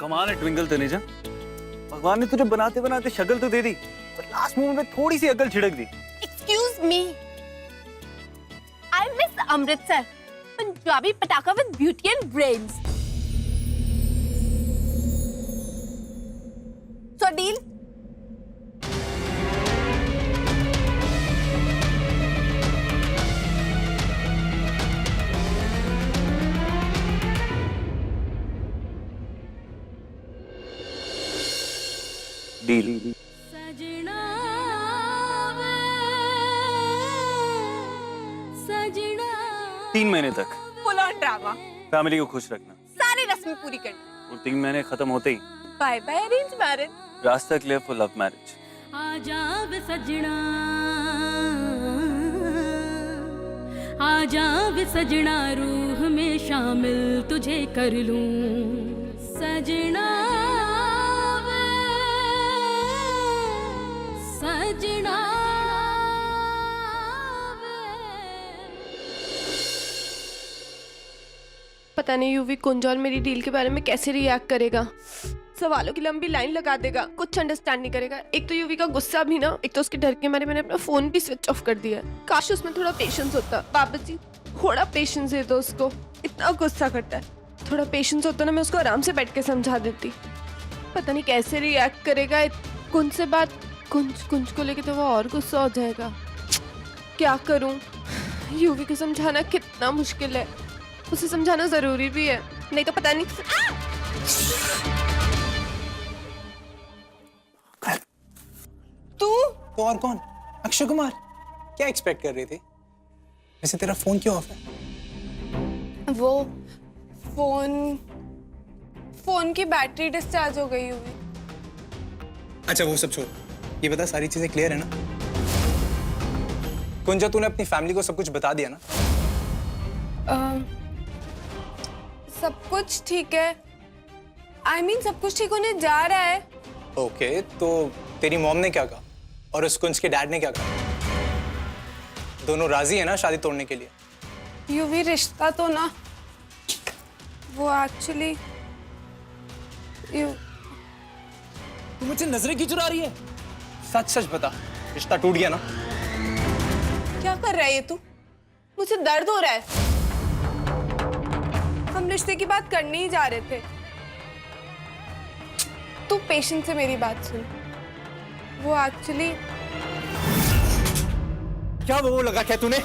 कमाल है ट्विंकल तनेजा, भगवान ने तुझे बनाते बनाते शक्ल तो दे दी, पर लास्ट मोमेंट में थोड़ी सी अकल छिड़क दी। Excuse me, I miss Amritsar, Punjabi पटाखा with beauty and brains. So deal? Deal. सजना वे सजना 3 महीने तक फुल ऑन ड्रामा, फैमिली को खुश रखना सारी रस्में पूरी करनी, और 3 महीने खत्म होते ही बाय बाय अरेंज मैरिज, रास्ता क्लियर फॉर लव मैरिज। आजा वे सजना, आजा वे सजना, रूह में शामिल तुझे कर लूं सजना वे सजना वे। पता नहीं यूवी कुंजा और मेरी डील के बारे में कैसे रिएक्ट करेगा। सवालों की लंबी लाइन लगा देगा, कुछ अंडरस्टैंड नहीं करेगा। एक तो यूवी का गुस्सा भी ना, एक तो उसके डर के मारे मैंने अपना फोन भी स्विच ऑफ कर दिया है। काश उसमें थोड़ा पेशेंस होता। बाबा जी थोड़ा पेशेंस दे दो उसको, इतना गुस्सा करता है। थोड़ा पेशेंस होता ना, मैं उसको आराम से बैठ के समझा देती। पता नहीं कैसे रिएक्ट करेगा। कुंज से बात, कुंज को लेके तो वो और गुस्सा हो जाएगा। क्या करूं? यूवी को समझाना कितना मुश्किल है। उसे समझाना जरूरी भी है, नहीं तो पता नहीं। तू तो और कौन? अक्षय कुमार। क्या एक्सपेक्ट कर रहे थे? वैसे तेरा फोन क्यों ऑफ है? वो फोन की बैटरी डिस्चार्ज हो गई हुई। अच्छा वो सब छोड़, ये बता सारी चीजें क्लियर है ना? कुंजा तूने अपनी फैमिली को सब कुछ बता दिया ना? सब कुछ ठीक है। I mean, सब कुछ ठीक होने जा रहा है। ओके, तो तेरी मॉम ने क्या कहा और उस कुंज के डैड ने क्या कहा? दोनों राजी है ना शादी तोड़ने के लिए? यूवी रिश्ता तो ना, वो एक्चुअली तू मुझसे नजरें क्यों चुरा रही है? सच सच बता, रिश्ता टूट गया ना? क्या कर रहा है ये तू? मुझे दर्द हो रहा है। हम रिश्ते की बात करने ही जा रहे थे। तू पेशेंस से मेरी बात सुन। वो एक्चुअली क्या वो लगा क्या तूने?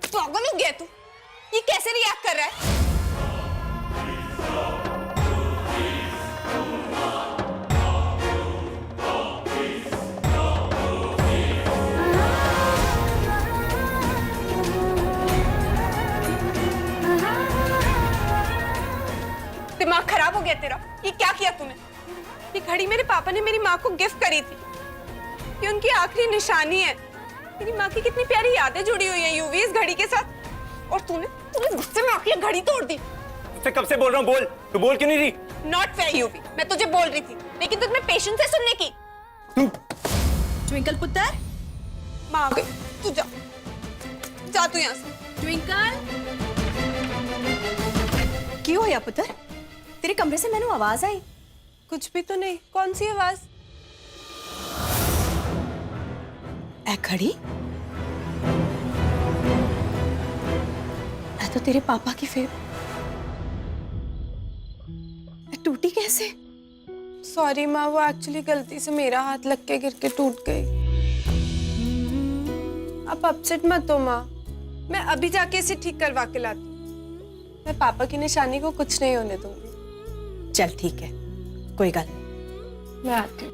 पागल हो गया तू? ये कैसे रिएक्ट कर रहा है? दिमाग खराब हो गया तेरा। ये क्या किया तूने? ये घड़ी मेरे पापा ने मेरी माँ को गिफ्ट करी थी। ये उनकी आखिरी निशानी है। मेरी माँ की कितनी प्यारी यादें जुड़ी हुई है यूवी इस घड़ी के साथ। और तूने गुस्से में आके घड़ी तोड़ दी। तुझसे कब से बोल रहा हूँ, बोल। तू बोल क्यों नहीं रही? नॉट फेयर यूवी, मैं तुझे बोल रही थी, लेकिन तुझमें पेशेंस है सुनने की। तू ट्विंकल पुत्र, माँ आ गई, तू जा तू यहाँ से। ट्विंकल क्यों होया पुत्र? तेरे कमरे से मैंने आवाज आई। कुछ भी तो नहीं। कौन सी आवाज? ए घड़ी, मैं तो तेरे पापा की फिर टूटी कैसे? सॉरी माँ, वो एक्चुअली गलती से मेरा हाथ लग के गिर के टूट गई। आप अपसेट मत हो माँ, मैं अभी जाके इसे ठीक करवा के लाती हूँ। मैं पापा की निशानी को कुछ नहीं होने दूंगी। चल ठीक है, कोई गल नहीं। मैं आती हूँ।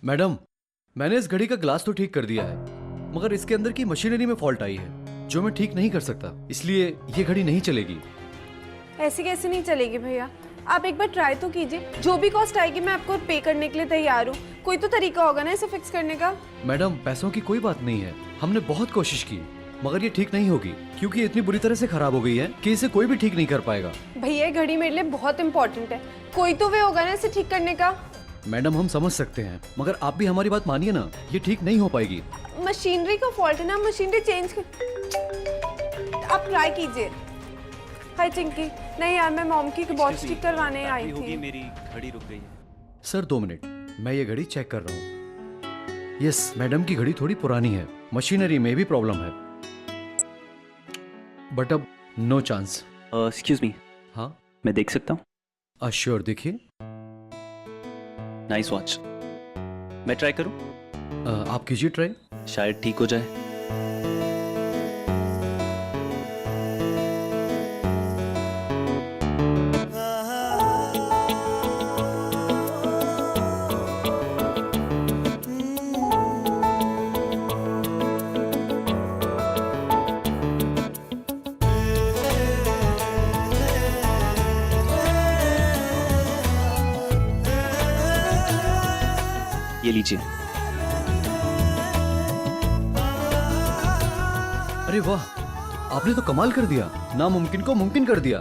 मैडम, मैंने इस घड़ी का ग्लास तो ठीक कर दिया है, मगर इसके अंदर की मशीनरी में फॉल्ट आई है जो मैं ठीक नहीं कर सकता, इसलिए ये घड़ी नहीं चलेगी। ऐसे कैसे नहीं चलेगी भैया? आप एक बार ट्राई तो कीजिए। जो भी कॉस्ट आएगी मैं आपको पे करने के लिए तैयार हूँ। कोई तो तरीका होगा ना इसे फिक्स करने का। मैडम, पैसों की कोई बात नहीं है, हमने बहुत कोशिश की, मगर ये ठीक नहीं होगी क्योंकि ये इतनी बुरी तरह से खराब हो गई है कि इसे कोई भी ठीक नहीं कर पाएगा। भैया ये घड़ी मेरे लिए बहुत इंपॉर्टेंट है, कोई तो वे होगा ना इसे ठीक करने का। मैडम हम समझ सकते हैं मगर आप भी हमारी बात मानिए ना, ये ठीक नहीं हो पाएगी। मशीनरी का फॉल्ट है ना, मशीनरी चेंज कर, आप ट्राई कीजिए। हाय चिंकी, नहीं यार मैं मॉम की वॉच ठीक करवाने आई थी। मेरी घड़ी रुक गई है। सर 2 मिनट, मैं ये घड़ी चेक कर रहा हूँ। यस, मैडम की घड़ी थोड़ी पुरानी है, मशीनरी में भी प्रॉब्लम है, बट अब नो चांस। एक्सक्यूज मी, हाँ मैं देख सकता हूँ? श्योर, देखिए। Nice watch. मैं ट्राई करूँ? आप कीजिए ट्राई। शायद ठीक हो जाए। ये लीजिए। अरे वाह, आपने तो कमाल कर दिया, नामुमकिन को मुमकिन कर दिया।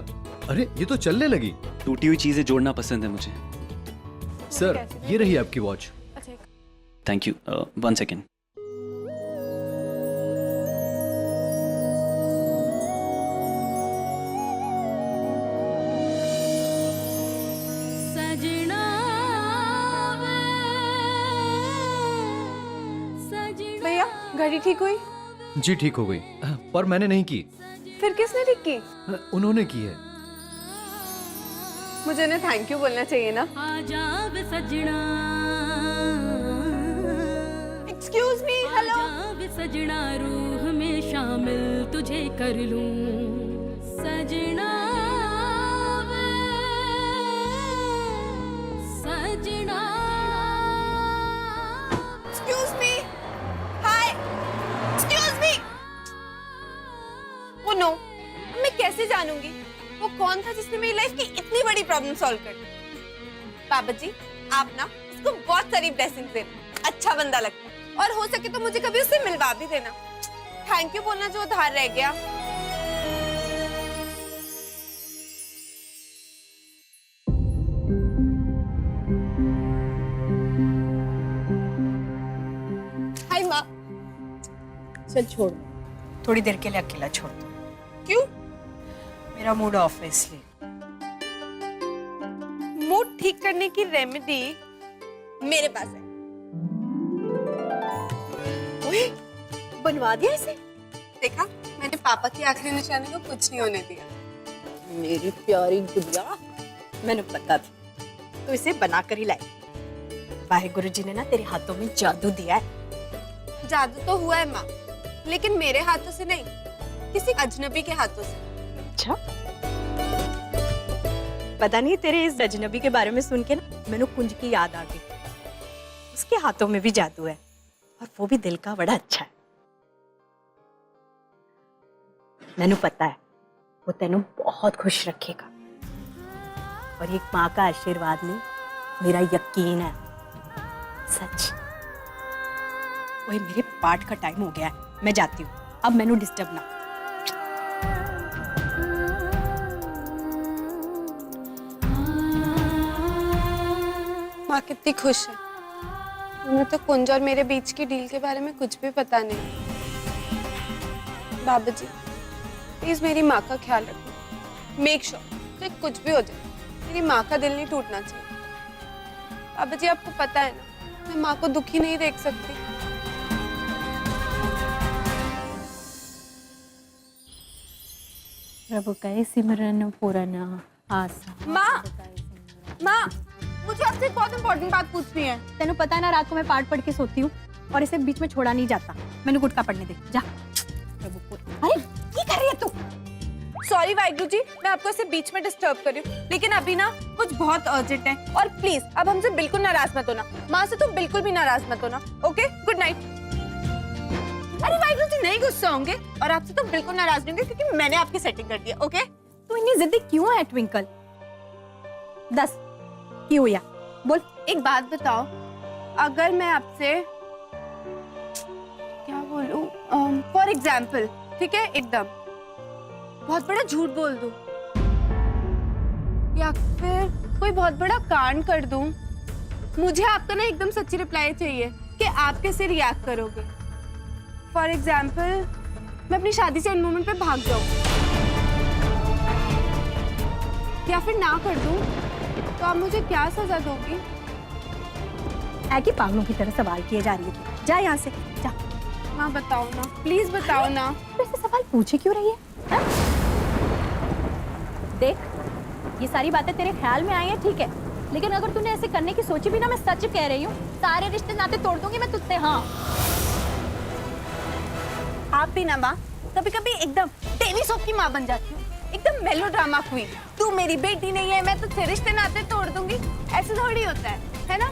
अरे ये तो चलने लगी। टूटी हुई चीजें जोड़ना पसंद है मुझे। सर ये रही आपकी वॉच। Thank you. 1 सेकेंड। सजना वे, सजना भैया घड़ी ठीक हुई? जी ठीक हो गई, पर मैंने नहीं की, फिर किसने ठीक की? उन्होंने की है। मुझे उन्हें थैंक यू बोलना चाहिए ना। आजा वे सजना, एक्सक्यूज मी, हेलो। आजा वे सजना, रूह में शामिल तुझे कर लूं। सजना वे, सजना। एक्सक्यूज मी, हाय, एक्सक्यूज मी। वो नो, मैं कैसे जानूंगी वो कौन था जिसने मेरी लाइफ की इतनी बड़ी प्रॉब्लम सॉल्व कर दी? बाबा जी आप ना इसको बहुत सारी ब्लेसिंग्स देना, अच्छा बंदा लगता है, और हो सके तो मुझे कभी उससे मिलवा भी देना। थैंक यू बोलना जो उधार रह गया। हाय माँ। चल छोड़, थोड़ी देर के लिए अकेला छोड़ दो। क्यों? मेरा मूड ऑफ है इसलिए। मूड ठीक करने की रेमेडी मेरे पास है। ओए, बनवा दिया इसे? देखा, मैंने पापा की आखिरी निशानी को कुछ नहीं होने दिया। मेरी प्यारी गुड़िया, मैंने पता था तो इसे बना कर ही लाई। वाहिगुरु जी ने ना तेरे हाथों में जादू दिया है। जादू तो हुआ है माँ, लेकिन मेरे हाथों से नहीं, किसी अजनबी के हाथों से। अच्छा, पता नहीं तेरे इस अजनबी के बारे में सुन के ना मैंने कुंज की याद आ गई। उसके हाथों में भी जादू है और वो भी दिल का बड़ा अच्छा है। मैंने पता है वो तेनू बहुत खुश रखेगा, और एक माँ का आशीर्वाद नहीं, मेरा यकीन है, सच। वही मेरे पाठ का टाइम हो गया है, मैं जाती हूँ, अब मैंने डिस्टर्ब ना। माँ कितनी खुश है। उन्हें तो कुंज और मेरे बीच की डील के बारे में कुछ भी पता नहीं। बाबा जी प्लीज मेरी माँ का ख्याल रखो, मेक श्योर चाहे कुछ भी हो जाए मेरी माँ का दिल नहीं टूटना चाहिए। बाबा जी आपको पता है ना, मैं माँ को दुखी नहीं देख सकती। प्रभु का सिमरन पूरन आसा। माँ, माँ, मुझे आपसे एक बहुत इंपॉर्टेंट बात पूछनी है। तेनू पता है ना, रात को मैं पाठ पढ़ के सोती हूँ और इसे बीच में छोड़ा नहीं जाता। मैंने गुटका पढ़ने दे, जा। प्रभु अरे क्या कर रही है तू? सॉरी वाहिगुरु जी, मैं आपको इसे बीच में डिस्टर्ब कर रही हूँ, लेकिन अभी ना कुछ बहुत अर्जेंट है, और प्लीज अब हमसे बिल्कुल नाराज मत होना। माँ से तो बिल्कुल भी नाराज मत होना। Okay, good night. अरे वाहिगुरु जी नहीं गुस्सा होंगे, और आपसे तो बिल्कुल नाराज नहीं होंगे क्योंकि मैंने आपकी सेटिंग कर दी है। ओके, तू इतनी जिद्दी क्यों है ट्विंकल? 10 क्यों हुआ? बोल। एक बात बताओ, अगर मैं आपसे क्या बोलूं, फॉर एग्जाम्पल ठीक है, एकदम बहुत बड़ा झूठ बोल दूं या फिर कोई बहुत बड़ा कांड कर दूं। मुझे आपका ना एकदम सच्ची रिप्लाई चाहिए कि आप कैसे रिएक्ट करोगे। फॉर एग्जाम्पल, मैं अपनी शादी से एंड मोमेंट पे भाग जाऊं या फिर ना कर दूं, तो आप मुझे क्या सजा दोगी? है कि पागलों की तरह सवाल किए जा रही है। जा यहाँ से, जा। माँ बताओ ना, प्लीज बताओ ना। फिर से सवाल पूछे क्यों रही है, हा? देख, ये सारी बातें तेरे ख्याल में आई हैं, ठीक है, लेकिन अगर तूने ऐसे करने की सोची भी ना, मैं सच कह रही हूँ, सारे रिश्ते नाते तोड़ दूंगी मैं तुझसे। हाँ, आप भी ना माँ कभी कभी एकदम टीवी शो की माँ बन जाती हूँ, एकदम मेलोड्रामा क्वीन। तू मेरी बेटी नहीं है, मैं तुझसे रिश्ते नाते तोड़ दूंगी, ऐसे थोड़ी होता है ना?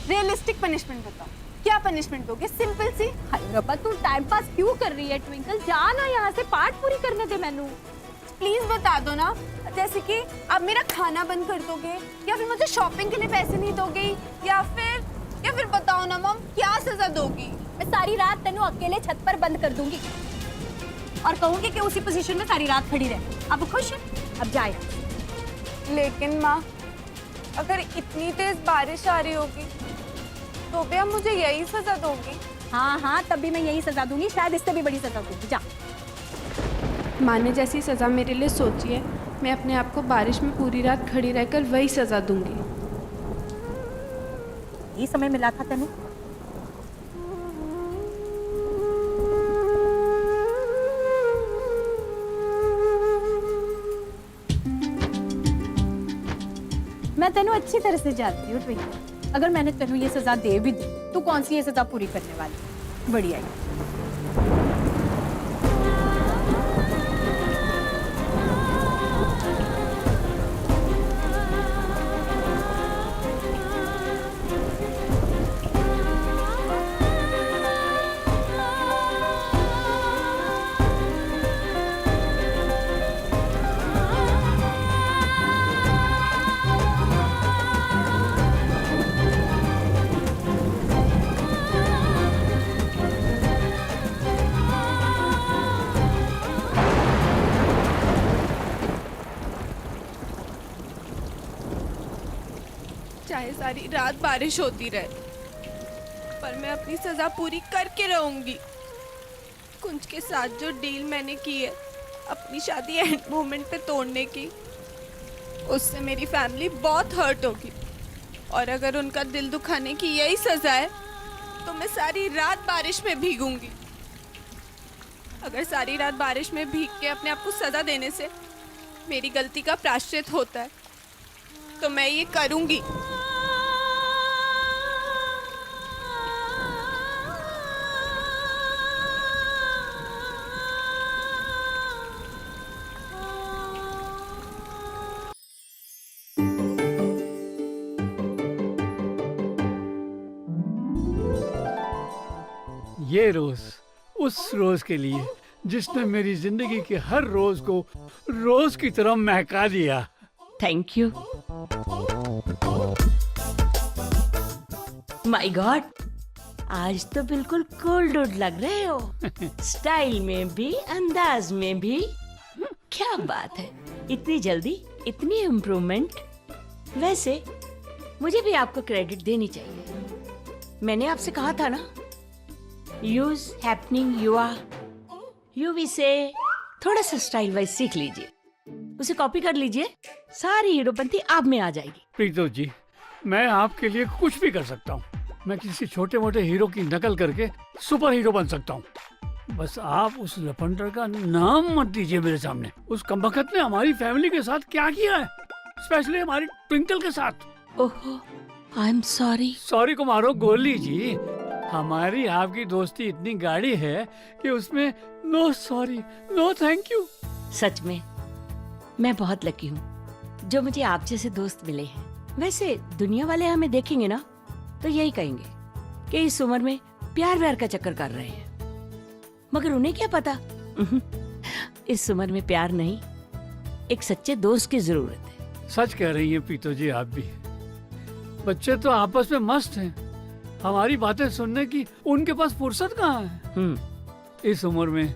रियलिस्टिक पनिशमेंट बताओ, क्या पनिशमेंट दोगे? सिंपल सी। हाय रब्बा, तू टाइम पास क्यों कर रही है ट्विंकल? जा ना यहाँ से, पार्ट पूरी करने दे मैनू। प्लीज बता दो ना, जैसे कि आप मेरा खाना बंद कर दोगे या फिर मुझे शॉपिंग के लिए पैसे नहीं दोगे या फिर बताओ ना मम, क्या सजा दोगी? मैं सारी रात तेनू अकेले छत पर बंद कर दूंगी और कहूंगी कि उसी पोजीशन में सारी रात खड़ी रहे। अब खुश है? अब जाए। लेकिन माँ, अगर इतनी तेज बारिश आ रही होगी तो भी आप मुझे यही सजा दोगी? हाँ हाँ, तब भी मैं यही सजा दूंगी, शायद इससे भी बड़ी सजा दूंगी। जा। माँ ने जैसी सजा मेरे लिए सोची है, मैं अपने आप को बारिश में पूरी रात खड़ी रहकर वही सजा दूंगी। यही समय मिला था तेनू। मैं तेनू अच्छी तरह से जानती हूँ ट्विंकल, अगर मैंने तेनू ये सजा दे भी दी, तू कौन सी ये सजा पूरी करने वाली? बढ़िया है। चाहे सारी रात बारिश होती रहे, पर मैं अपनी सजा पूरी करके रहूंगी। कुंज के साथ जो डील मैंने की है अपनी शादी एंड मोमेंट पे तोड़ने की, उससे मेरी फैमिली बहुत हर्ट होगी, और अगर उनका दिल दुखाने की यही सजा है तो मैं सारी रात बारिश में भीगूंगी। अगर सारी रात बारिश में भीग के अपने आप को सजा देने से मेरी गलती का प्रायश्चित होता है तो मैं ये करूंगी। ये रोज उस रोज के लिए जिसने मेरी जिंदगी के हर रोज को रोज की तरह महका दिया। Thank you. माय गॉड, आज तो बिल्कुल कोल्ड लग रहे हो। स्टाइल में भी, अंदाज में भी। क्या बात है, इतनी जल्दी इतनी इम्प्रूवमेंट। वैसे मुझे भी आपको क्रेडिट देनी चाहिए। मैंने आपसे कहा था ना, use happening you are. You भी से थोड़ा सा स्टाइल वाइज सीख लीजिए, उसे कॉपी कर लीजिए, सारी हीरोपंती आप में आ जाएगी। प्रीतो जी, मैं आपके लिए कुछ भी कर सकता हूँ। मैं किसी छोटे मोटे हीरो की नकल करके सुपर हीरो बन सकता हूँ। बस आप उस लफंडर का नाम मत दीजिए मेरे सामने। उस कमबख्त ने हमारी फैमिली के साथ क्या किया है, स्पेशली हमारी ट्विंकल के साथ। ओहो, आई एम सॉरी। सॉरी को मारो गोली जी। हमारी आपकी दोस्ती इतनी गाढ़ी है कि उसमें no sorry no thank you. सच में मैं बहुत लकी हूँ जो मुझे आप जैसे दोस्त मिले हैं। वैसे दुनिया वाले हमें देखेंगे ना तो यही कहेंगे कि इस उम्र में प्यार व्यार का चक्कर कर रहे हैं, मगर उन्हें क्या पता इस उम्र में प्यार नहीं, एक सच्चे दोस्त की जरूरत है। सच कह रही हैं प्रीतो जी आप भी। बच्चे तो आपस में मस्त हैं, हमारी बातें सुनने की उनके पास फुर्सत कहाँ है। इस उम्र में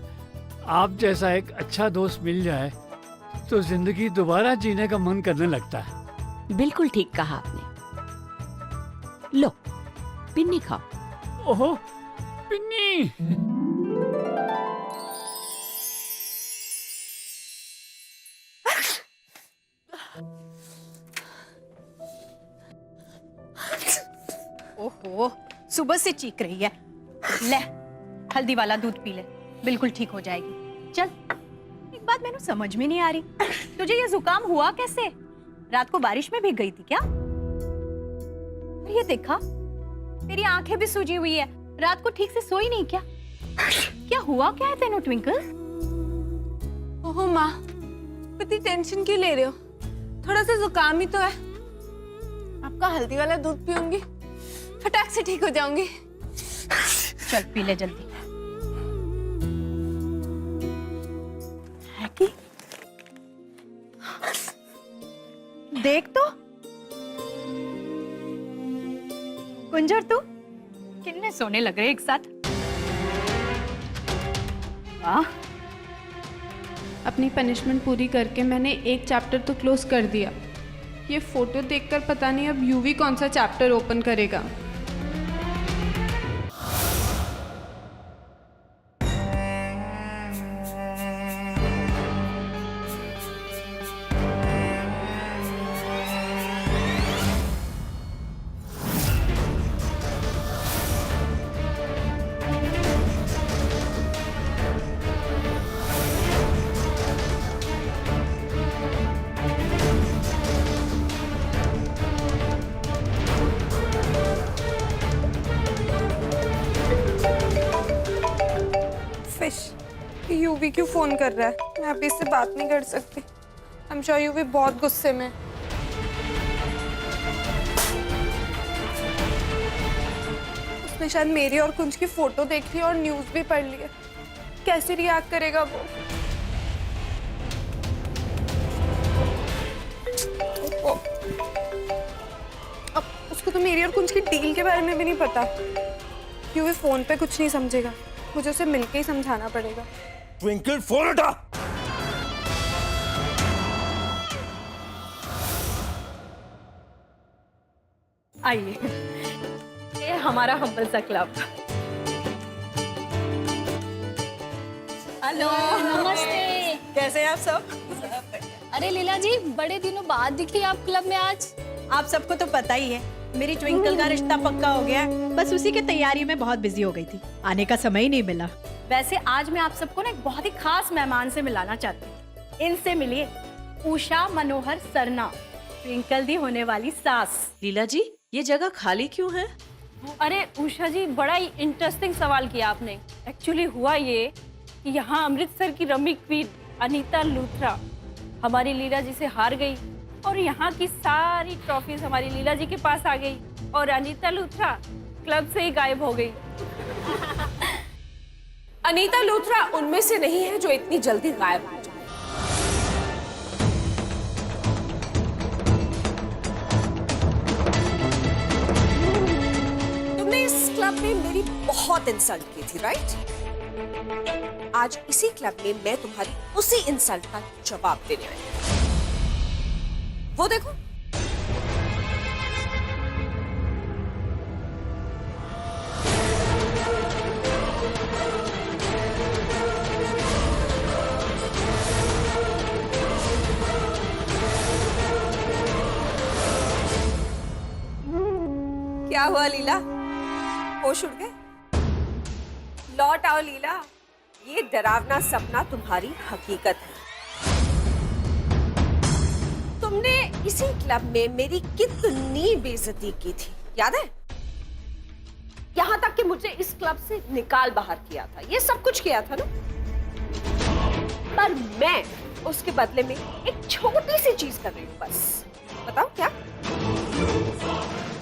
आप जैसा एक अच्छा दोस्त मिल जाए तो जिंदगी दोबारा जीने का मन करने लगता है। बिल्कुल ठीक कहा आपने। लो पिन्नी खाओ। ओहो पिन्नी। ओहो, सुबह से चीख रही है। ले, हल्दी वाला दूध पी ले, बिल्कुल ठीक हो जाएगी। चल। एक बात मैंने समझ में नहीं आ रही, तुझे ये जुकाम हुआ कैसे? रात को बारिश में भीग गई थी क्या? और ये देखा, तेरी आंखें भी सूजी हुई है। रात को ठीक से सोई नहीं क्या? क्या हुआ क्या है तेनू ट्विंकल? ओहो माँ, इतनी टेंशन क्यों ले रहे हो? थोड़ा सा जुकाम ही तो है। आपका हल्दी वाला दूध पीऊंगी, फटाक से ठीक हो जाऊंगी। चल पी ले जल्दी। है कि? देख तो कुंजर तू कितने सोने लग रहे एक साथ। वाह। अपनी पनिशमेंट पूरी करके मैंने एक चैप्टर तो क्लोज कर दिया। ये फोटो देखकर पता नहीं अब यूवी कौन सा चैप्टर ओपन करेगा। यूवी क्यों फोन कर रहा है? मैं अभी इससे बात नहीं कर सकती। आई एम श्योर यूवी बहुत गुस्से में। उसने शायद मेरी और कुंज की फोटो देख ली और न्यूज़ भी पढ़ ली है। कैसे रिएक्ट करेगा वो? अब उसको तो मेरी और कुंज की डील के बारे में भी नहीं पता। यूवी फोन पे कुछ नहीं समझेगा, मुझे उसे मिलके ही समझाना पड़ेगा। ट्विंकल फोन उठा। आइए, ये हमारा हम्बल सा क्लब। हेलो, नमस्ते। कैसे हैं आप सब? अरे लीला जी, बड़े दिनों बाद दिखी आप क्लब में आज। आप सबको तो पता ही है, मेरी ट्विंकल का रिश्ता पक्का हो गया है। बस उसी की तैयारी में बहुत बिजी हो गई थी, आने का समय ही नहीं मिला। वैसे आज मैं आप सबको ना एक बहुत ही खास मेहमान से मिलाना चाहती हूँ। इनसे मिलिए, उषा मनोहर सरना, ट्विंकल दी होने वाली सास। लीला जी, ये जगह खाली क्यों है? अरे उषा जी, बड़ा ही इंटरेस्टिंग सवाल किया आपने। एक्चुअली हुआ ये कि यहाँ अमृतसर की रमी क्वीन अनीता लूथरा हमारी लीला जी से हार गई और यहाँ की सारी ट्रॉफीज हमारी लीला जी के पास आ गई और अनीता लूथरा क्लब से ही गायब हो गई। अनीता लूथरा उनमें से नहीं है जो इतनी जल्दी गायब हो जाए। तुमने इस क्लब में मेरी बहुत इंसल्ट की थी, राइट? आज इसी क्लब में मैं तुम्हारी उसी इंसल्ट का जवाब देने वाली हूं। वो देखो, क्या हुआ लीला? होश उड़ गए? लौट आओ लीला, ये डरावना सपना तुम्हारी हकीकत है। तुमने इसी क्लब में मेरी कितनी बेइज्जती की थी, याद है? यहां तक कि मुझे इस क्लब से निकाल बाहर किया था, ये सब कुछ किया था ना? पर मैं उसके बदले में एक छोटी सी चीज कर रही हूं, बस। बताओ क्या?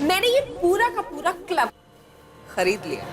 मैंने ये पूरा का पूरा क्लब खरीद लिया।